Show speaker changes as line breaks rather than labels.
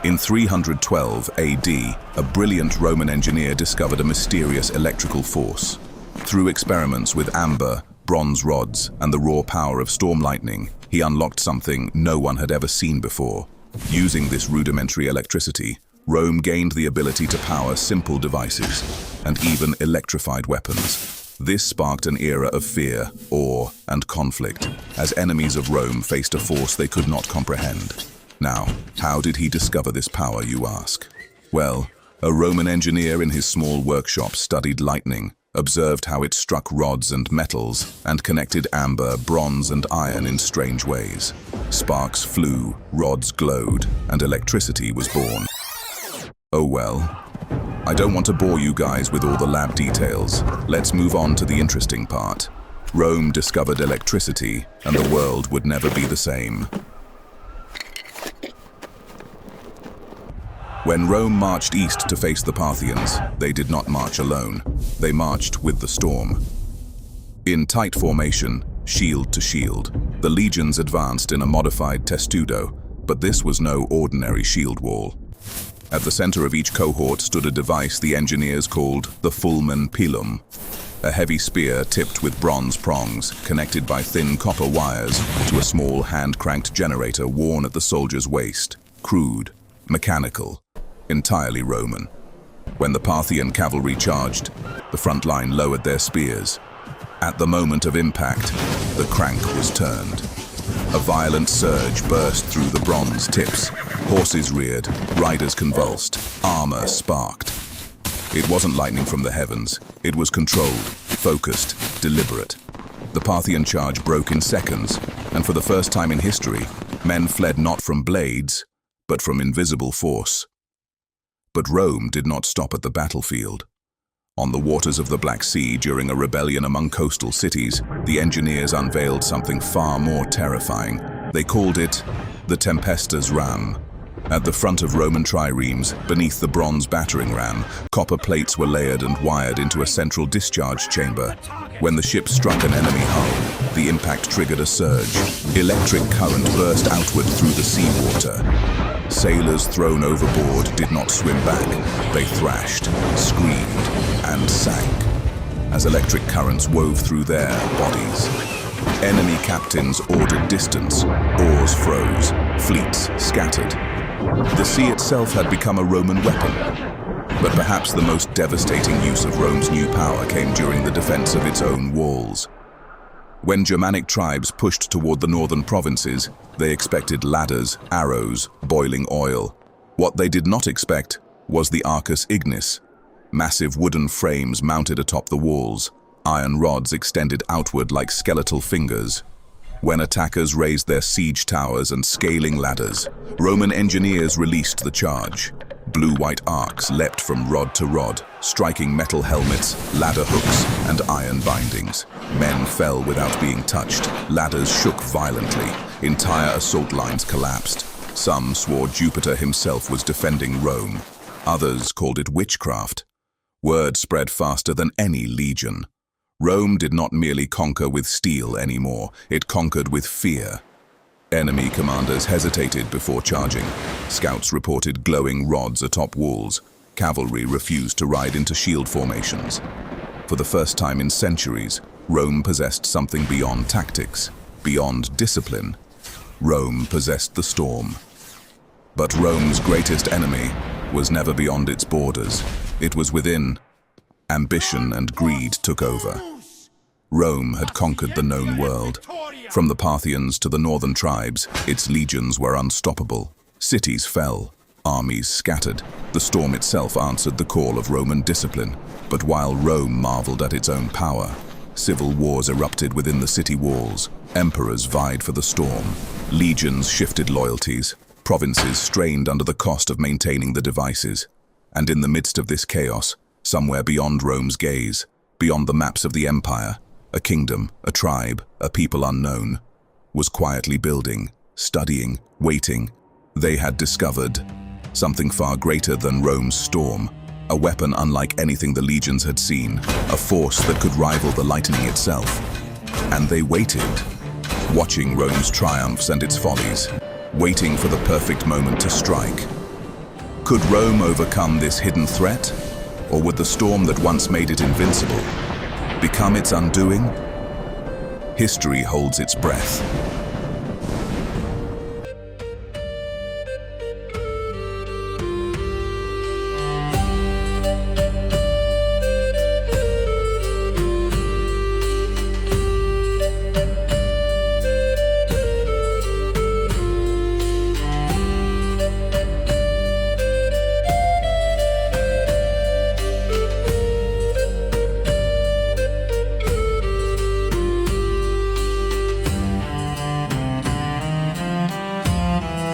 In 312 AD, a brilliant Roman engineer discovered a mysterious electrical force. Through experiments with amber, bronze rods, and the raw power of storm lightning, he unlocked something no one had ever seen before. Using this rudimentary electricity, Rome gained the ability to power simple devices, and even electrified weapons. This sparked an era of fear, awe, and conflict, as enemies of Rome faced a force they could not comprehend. Now, how did he discover this power, you ask? Well, a Roman engineer in his small workshop studied lightning, observed how it struck rods and metals, and connected amber, bronze, and iron in strange ways. Sparks flew, rods glowed, and electricity was born. Oh well, I don't want to bore you guys with all the lab details. Let's move on to the interesting part. Rome discovered electricity, and the world would never be the same. When Rome marched east to face the Parthians, they did not march alone. They marched with the storm. In tight formation, shield to shield, the legions advanced in a modified testudo, but this was no ordinary shield wall. At the center of each cohort stood a device the engineers called the fulmen pilum, a heavy spear tipped with bronze prongs, connected by thin copper wires to a small hand-cranked generator worn at the soldier's waist. Crude, mechanical, entirely Roman. When the Parthian cavalry charged, the front line lowered their spears. At the moment of impact, the crank was turned. A violent surge burst through the bronze tips. Horses reared, riders convulsed, armor sparked. It wasn't lightning from the heavens. It was controlled, focused, deliberate. The Parthian charge broke in seconds, and for the first time in history, men fled not from blades, but from invisible force. But Rome did not stop at the battlefield. On the waters of the Black Sea, during a rebellion among coastal cities, the engineers unveiled something far more terrifying. They called it the Tempesta's Ram. At the front of Roman triremes, beneath the bronze battering ram, copper plates were layered and wired into a central discharge chamber. When the ship struck an enemy hull, the impact triggered a surge. Electric current burst outward through the seawater. Sailors thrown overboard did not swim back. They thrashed, screamed, and sank as electric currents wove through their bodies. Enemy captains ordered distance, oars froze, fleets scattered. The sea itself had become a Roman weapon. But perhaps the most devastating use of Rome's new power came during the defense of its own walls. When Germanic tribes pushed toward the northern provinces, they expected ladders, arrows, boiling oil. What they did not expect was the Arcus Ignis, massive wooden frames mounted atop the walls, iron rods extended outward like skeletal fingers. When attackers raised their siege towers and scaling ladders, Roman engineers released the charge. Blue-white arcs leapt from rod to rod, striking metal helmets, ladder hooks, and iron bindings. Men fell without being touched. Ladders shook violently. Entire assault lines collapsed. Some swore Jupiter himself was defending Rome. Others called it witchcraft. Word spread faster than any legion. Rome did not merely conquer with steel anymore, it conquered with fear. Enemy commanders hesitated before charging. Scouts reported glowing rods atop walls. Cavalry refused to ride into shield formations. For the first time in centuries, Rome possessed something beyond tactics, beyond discipline. Rome possessed the storm. But Rome's greatest enemy was never beyond its borders. It was within. Ambition and greed took over. Rome had conquered the known world. From the Parthians to the northern tribes, its legions were unstoppable. Cities fell, armies scattered. The storm itself answered the call of Roman discipline. But while Rome marveled at its own power, civil wars erupted within the city walls. Emperors vied for the storm. Legions shifted loyalties. Provinces strained under the cost of maintaining the devices. And in the midst of this chaos, somewhere beyond Rome's gaze, beyond the maps of the empire, a kingdom, a tribe, a people unknown, was quietly building, studying, waiting. They had discovered something far greater than Rome's storm, a weapon unlike anything the legions had seen, a force that could rival the lightning itself. And they waited, watching Rome's triumphs and its follies, waiting for the perfect moment to strike. Could Rome overcome this hidden threat? Or would the storm that once made it invincible become its undoing? History holds its breath.